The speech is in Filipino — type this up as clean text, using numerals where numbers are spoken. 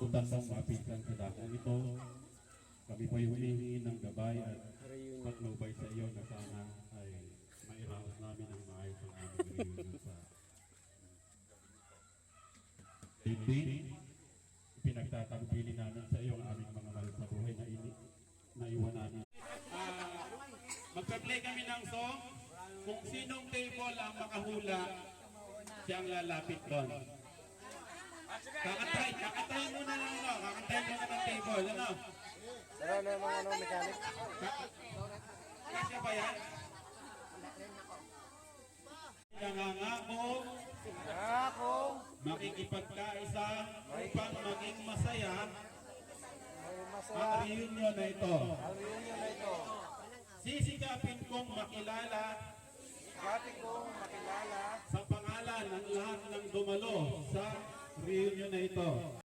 Utan mong mapitan sa dakong ito. Kami po humihingi ng gabay at patnubay sa iyo na sana ay mairaos namin ang maayos ang aming reunion sa dibdib. Pinagtatampili namin sa iyo ang aming mga mahal sa buhay na iwan namin. Magpa-play kami ng song. Kung sinong table ang makahula, siyang lalapit doon. Kakantay muna lang ano, kakantay muna ng table, ano? Sara na mga mechanic. Kasi ba yan? Nangangako, makikipagkaisa upang maging masaya ang reunion na ito. Sisikapin kong makilala sa pangalan ng lahat ng dumalo sa reunion na ito.